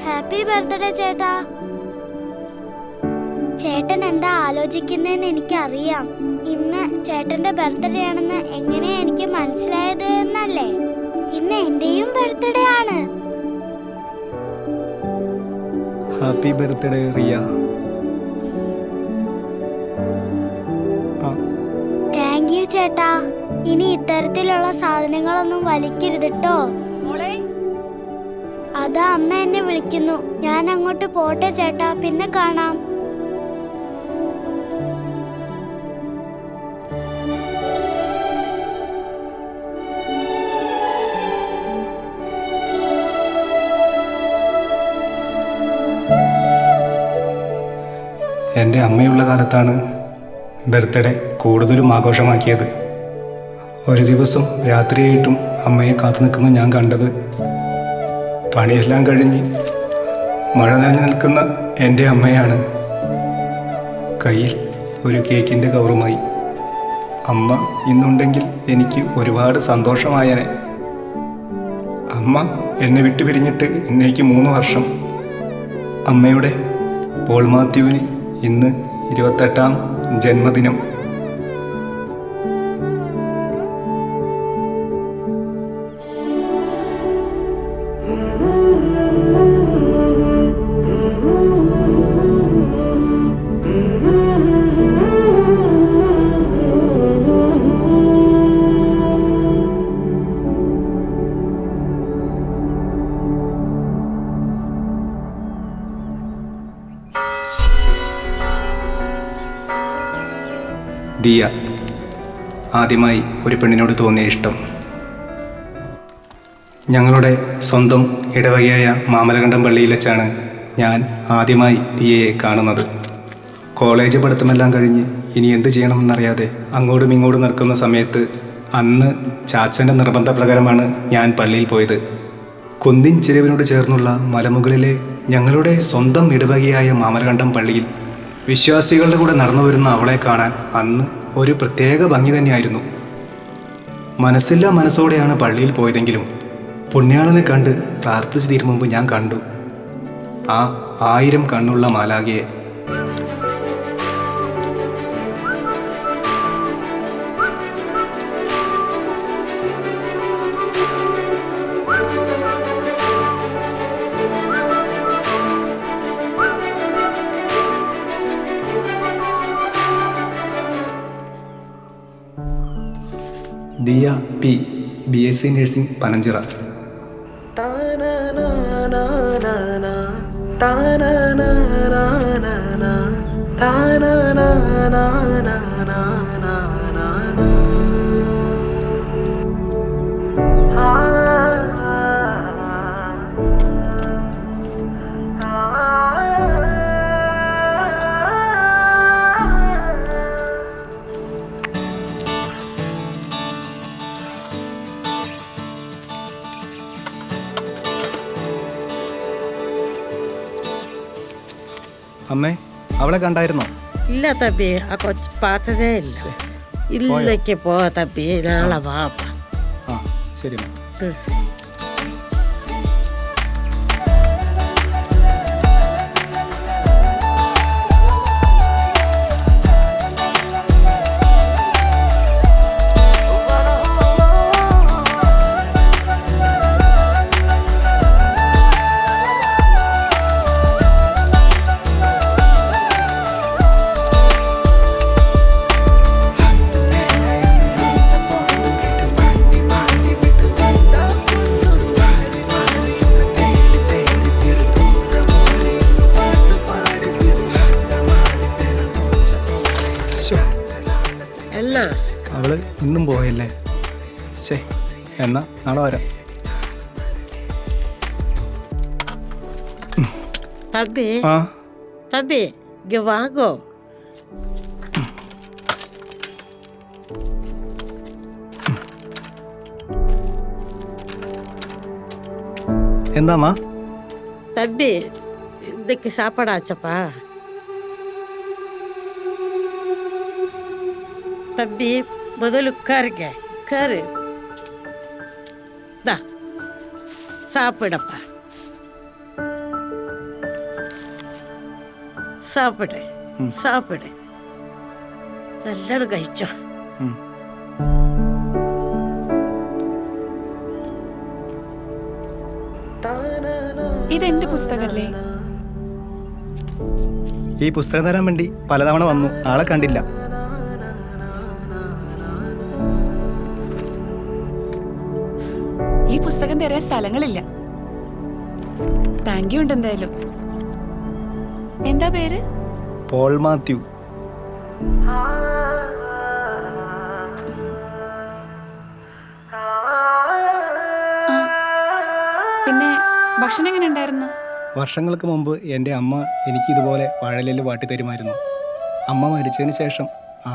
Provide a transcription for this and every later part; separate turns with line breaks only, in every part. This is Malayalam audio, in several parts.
ഹാപ്പി ബർത്ത്ഡേ ചേട്ടാ. ചേട്ടൻ എന്താ ആലോചിക്കുന്നതെന്ന് എനിക്കറിയാം. ഇന്ന് ചേട്ടന്റെ ബർത്ത്ഡേ ആണെന്ന് എങ്ങനെയാ എനിക്ക് മനസ്സിലായത് എന്നല്ലേ? ഇന്ന് എന്റെയും ബർത്ത്ഡേ ആണ്.
Happy birthday Riya.
Thank you ചേട്ടാ. ഇനി ഇത്തരത്തിലുള്ള സാധനങ്ങളൊന്നും വലിക്കരുത് ട്ടോ. അതാ അമ്മ എന്നെ വിളിക്കുന്നു. ഞാൻ അങ്ങോട്ട് പോട്ടെ ചേട്ടാ, പിന്നെ കാണാം.
എൻ്റെ അമ്മയുള്ള കാലത്താണ് ബർത്ത്ഡേ കൂടുതലും ആഘോഷമാക്കിയത്. ഒരു ദിവസം രാത്രിയായിട്ടും അമ്മയെ കാത്തു നിൽക്കുന്ന ഞാൻ കണ്ടത് പണിയെല്ലാം കഴിഞ്ഞ് മഴ നനഞ്ഞു നിൽക്കുന്ന എൻ്റെ അമ്മയാണ്. കയ്യിൽ ഒരു കേക്കിൻ്റെ കവറുമായി. അമ്മ ഇന്നുണ്ടെങ്കിൽ എനിക്ക് ഒരുപാട് സന്തോഷമായേനെ. അമ്മ എന്നെ വിട്ടുപിരിഞ്ഞിട്ട് ഇന്നേക്ക് 3 വർഷം. അമ്മയുടെ പോൾ മാത്യുവിന് ഇന്ന് 28ാം ജന്മദിനം. ദിയ. ആദ്യമായി ഒരു പെണ്ണിനോട് തോന്നിയ ഇഷ്ടം. ഞങ്ങളുടെ സ്വന്തം ഇടവകയായ മാമലകണ്ഠം പള്ളിയിൽ വെച്ചാണ് ഞാൻ ആദ്യമായി ദിയയെ കാണുന്നത്. കോളേജ് പഠിത്തമെല്ലാം കഴിഞ്ഞ് ഇനി എന്ത് ചെയ്യണമെന്നറിയാതെ അങ്ങോട്ടും ഇങ്ങോട്ടും നിൽക്കുന്ന സമയത്ത് അന്ന് ചാച്ചൻ്റെ നിർബന്ധപ്രകാരമാണ് ഞാൻ പള്ളിയിൽ പോയത്. കുന്നിൻ ചെരുവിനോട് ചേർന്നുള്ള മലമുകളിലെ ഞങ്ങളുടെ സ്വന്തം ഇടവകയായ മാമലകണ്ഠം പള്ളിയിൽ വിശ്വാസികളുടെ കൂടെ നടന്നു വരുന്ന അവളെ കാണാൻ അന്ന് ഒരു പ്രത്യേക ഭംഗി തന്നെയായിരുന്നു. മനസ്സില്ലാ മനസ്സോടെയാണ് പള്ളിയിൽ പോയതെങ്കിലും പുണ്യാളനെ കണ്ട് പ്രാർത്ഥിച്ചു തീരും മുമ്പ് ഞാൻ കണ്ടു ആ 1000 കണ്ണുള്ള മാലാഖയെ. Diya P, BSc nursing Pananchira. അമ്മേ, അവളെ കണ്ടായിരുന്നോ?
ഇല്ല തമ്പി, ആ കൊച്ചു പാത്തതേ ഇല്ല. ഇല്ലേക്ക് പോ തമ്പി, നാളെ വാപ്പ.
ആ ശരി. ഇന്നും പോയല്ലേ? ശേ, എന്നാ നാളെ വരാം.
തബി
ആ
തബി ഇങ്ങ് വാങ്ങോ.
എന്താ
தம்பி இன்னைக்கு சாப்பாடு ஆச்சப்பா. தம்பி முதல்ல உட்காருங்க, உட்காரு. தா சாப்பிடப்பா, சாப்பிடு சாப்பிடு. നല്ലോണം കഴിച്ചോ.
ഇതെന്റെ പുസ്തകല്ലേ?
ഈ പുസ്തകം തരാൻ വേണ്ടി പലതവണ വന്നു, ആളെ കണ്ടില്ല.
ഈ പുസ്തകം തരാൻ സ്ഥലങ്ങളില്ല. താങ്ക് യു ഉണ്ട് എന്തായാലും. എന്താ പേര്?
പോൾ മാത്യു.
പിന്നെ ഭക്ഷണം എങ്ങനെ ഉണ്ടായിരുന്നു?
വർഷങ്ങൾക്ക് മുമ്പ് എൻ്റെ അമ്മ എനിക്ക് ഇതുപോലെ വാഴയിലയിൽ വാട്ടി തരുമായിരുന്നു. അമ്മ മരിച്ചതിന് ശേഷം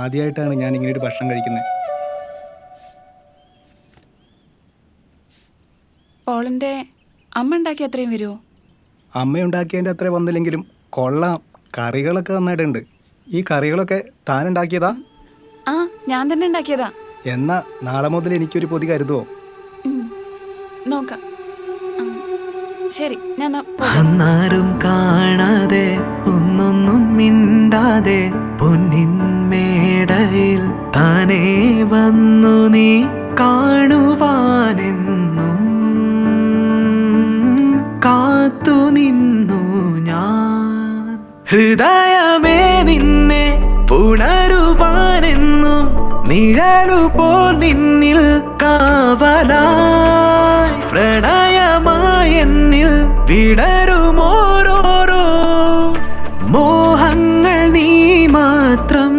ആദ്യമായിട്ടാണ് ഞാൻ ഇങ്ങനെ ഒരു ഭക്ഷണം കഴിക്കുന്നത്.
പോളിന്റെ അമ്മ ഉണ്ടാക്കി അത്രയും വരുമോ?
അമ്മ ഉണ്ടാക്കിയതിൻ്റെ അത്ര വന്നില്ലെങ്കിലും കൊള്ളാം. കറികളൊക്കെ നന്നായിട്ടുണ്ട്. ഈ കറികളൊക്കെ താൻ ഉണ്ടാക്കിയതാ?
ആ, ഞാൻ തന്നെ ഉണ്ടാക്കിയതാ.
എന്നാ നാളെ മുതൽ എനിക്കൊരു പൊതി കരുതുവോ?
നോക്കാം. ശരി, ഞാൻ
അന്നാരും കാണാതെ ഒന്നൊന്നും മിണ്ടാതെ പൊന്നിന്മേടയിൽ താനേ വന്നു നീ കാണുവാനെന്നും കാത്തു നിന്നു ഞാൻ. ഹൃദയമേ നിന്നെ പുണരുവാനെന്നും നിഴലുപോൽ നിന്നിൽ കാവലായി പ്രണയമായി എന്നിൽ വിടരുമോരോരോ മോഹങ്ങൾ നീ മാത്രം.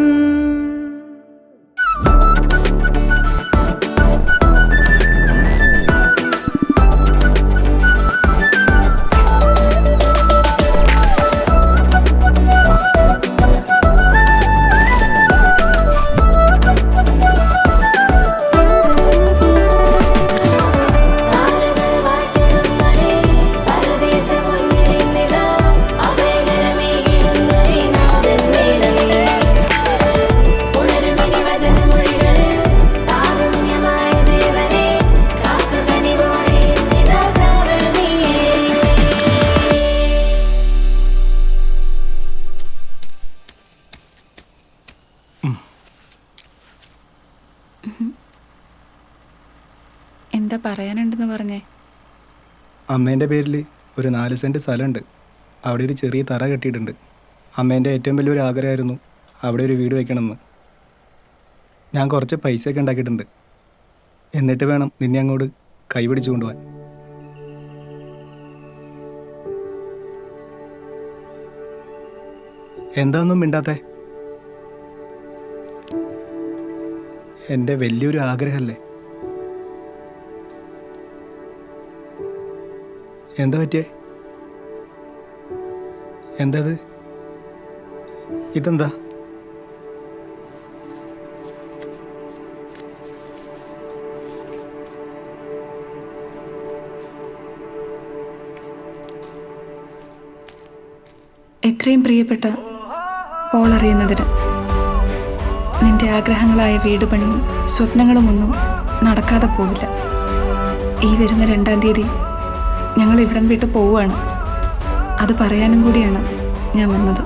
എന്താ പറയാനുണ്ടെന്ന് പറഞ്ഞേ?
അമ്മേൻ്റെ പേരിൽ ഒരു 4 സെൻറ്റ് സ്ഥലമുണ്ട്. അവിടെ ഒരു ചെറിയ തറ കെട്ടിയിട്ടുണ്ട്. അമ്മേൻ്റെ ഏറ്റവും വലിയൊരു ആഗ്രഹമായിരുന്നു അവിടെ ഒരു വീട് വയ്ക്കണമെന്ന്. ഞാൻ കുറച്ച് പൈസയൊക്കെ ഉണ്ടാക്കിയിട്ടുണ്ട്. എന്നിട്ട് വേണം നിന്നെ അങ്ങോട്ട് കൈപിടിച്ചു കൊണ്ടുപോകാൻ. എന്താ ഒന്നും മിണ്ടാത്തേ? എൻ്റെ വലിയൊരു ആഗ്രഹമല്ലേ? എന്താ പറ്റിയേ? എന്തത്? ഇതെന്താ?
എത്രയും പ്രിയപ്പെട്ട പോൾ അറിയുന്നതിന് നിന്റെ ആഗ്രഹങ്ങളായ വീട് പണിയും സ്വപ്നങ്ങളുമൊന്നും നടക്കാതെ പോവില്ല. ഈ വരുന്ന 2-ാം തീയതി ഞങ്ങൾ ഇവിടം വിട്ട് പോവുകയാണ്. അത് പറയാനും കൂടിയാണ് ഞാൻ വന്നത്.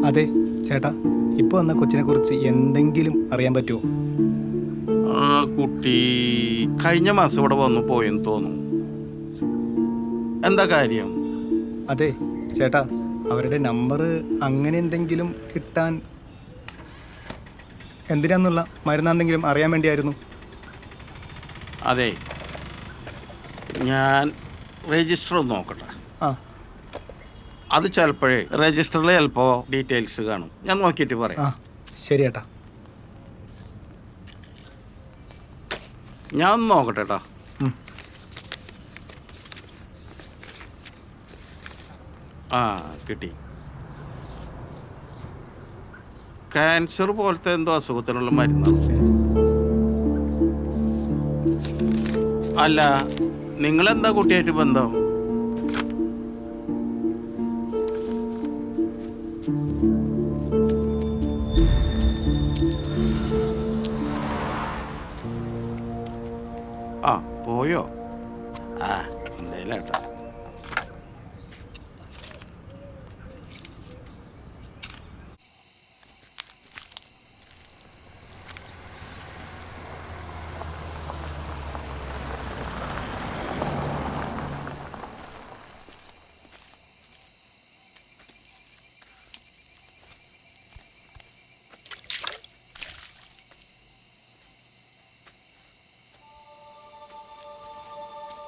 അതെ ചേട്ടാ, ഇപ്പോൾ വന്ന കൊച്ചിനെ കുറിച്ച് എന്തെങ്കിലും അറിയാൻ പറ്റുമോ?
ആ കുട്ടി കഴിഞ്ഞ മാസം ഇവിടെ വന്നു പോയെന്ന് തോന്നുന്നു. എന്താ കാര്യം?
അതെ ചേട്ടാ, അവരുടെ നമ്പർ അങ്ങനെ എന്തെങ്കിലും കിട്ടാൻ, എന്തിനാന്നുള്ള മരുന്നെന്തെങ്കിലും അറിയാൻ വേണ്ടിയായിരുന്നു.
അതെ, ഞാൻ രജിസ്റ്റർ ഒന്ന് നോക്കട്ടെ.
ആ
അത് ചിലപ്പോഴേ രജിസ്റ്ററിൽ ചിലപ്പോൾ ഡീറ്റെയിൽസ് കാണും. ഞാൻ നോക്കിയിട്ട്
ആ
പറയാം.
ശരി ചേട്ടാ.
ഞാൻ ഒന്ന് നോക്കട്ടെ കേട്ടോ. ആ കിട്ടി. ക്യാൻസർ പോലത്തെ എന്തോ അസുഖത്തിനുള്ള മരുന്നാണ്. അല്ല, നിങ്ങളെന്താ കുട്ടിയായിട്ട് ബന്ധം? ആ പോയോ? ആ എന്തായാലും കേട്ടോ.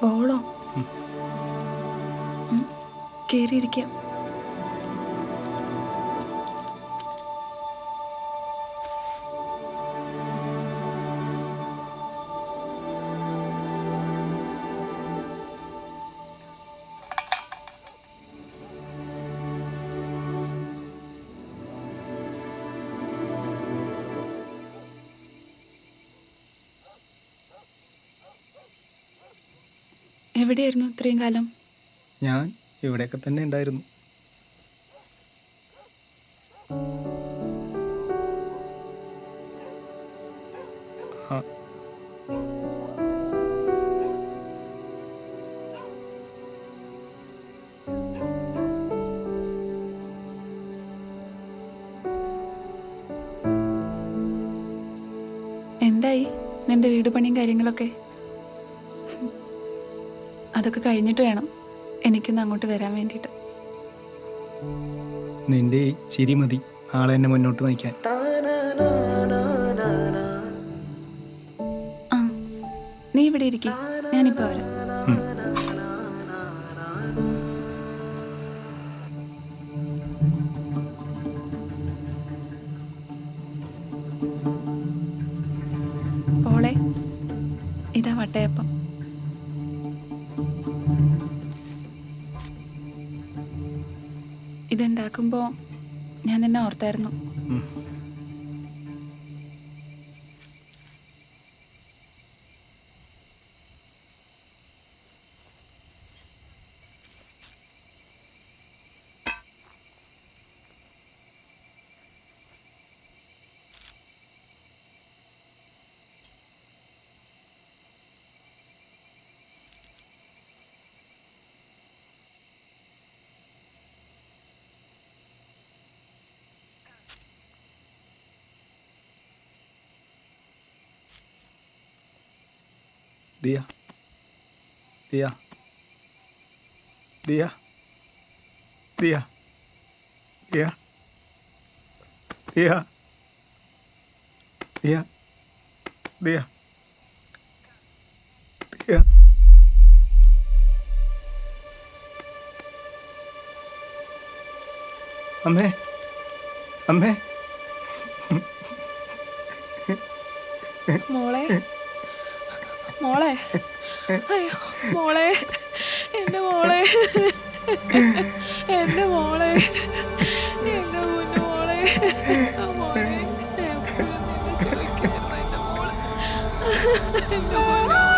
ബോളോ? കേറിയിരിക്കാം. എവിടെയായിരുന്നു ഇത്രയും കാലം?
ഞാൻ ഇവിടെയൊക്കെ തന്നെ ഉണ്ടായിരുന്നു. ആ
എന്തായി നിന്റെ വീട് പണിയും കാര്യങ്ങളൊക്കെ? അതൊക്കെ കഴിഞ്ഞിട്ട് വേണം എനിക്കൊന്ന് അങ്ങോട്ട് വരാൻ വേണ്ടിയിട്ട്.
നിന്റെ ഈ ചിരി മതി ആളെ എന്നെ മുന്നോട്ട് നയിക്കാൻ.
ആ, നീ ഇവിടെ ഇരിക്കേ, ഞാനിപ്പോൾ വരാം. ഓളെ, ഇതാ വട്ടയപ്പം. ഇതുണ്ടാക്കുമ്പോൾ ഞാൻ നിന്നെ ഓർത്തായിരുന്നു.
ദിയ, ദിയ, ദിയ, ദിയ, ദിയ, ദിയ, ദിയ, ദിയ, ദിയ. അമ്മേ, അമ്മേ.
മോളെ, മോളെ, അയ്യോ മോളെ, എൻ്റെ മോളെ, എൻ്റെ മോളെ, എൻ്റെ പൊന്നു മോളെ, ആ മോളെ, എപ്പോഴും നിന്നെ ചോദിക്കായിരുന്നു എൻ്റെ മോളെ, എൻ്റെ പൊന്നു മോളെ.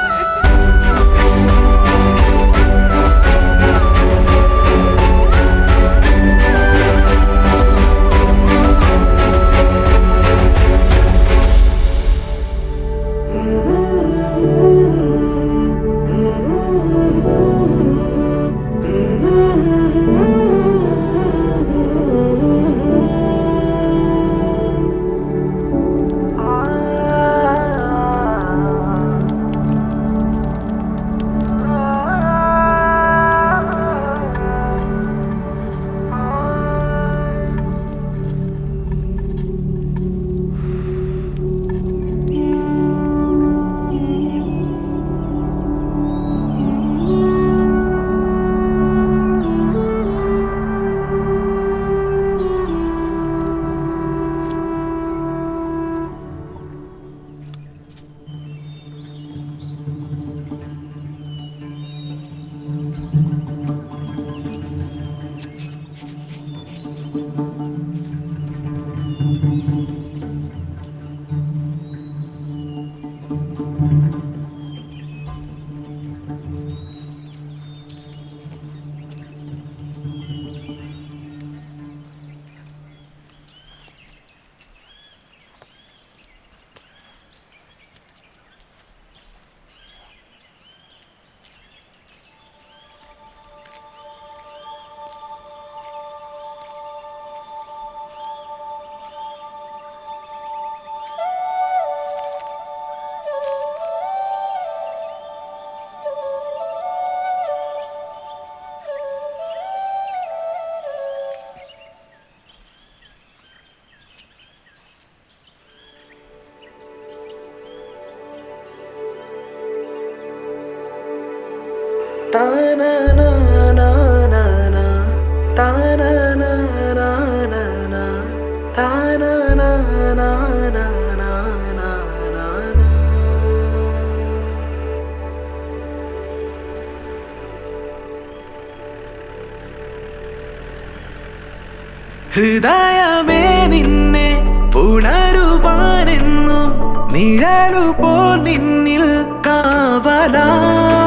ഹൃദയമേ നിന്നെ പുണരുവാനെന്നും നിഴലുപോൽ നിന്നിൽ കാവലായി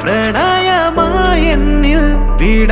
പ്രണയമായി എന്നിൽ വിട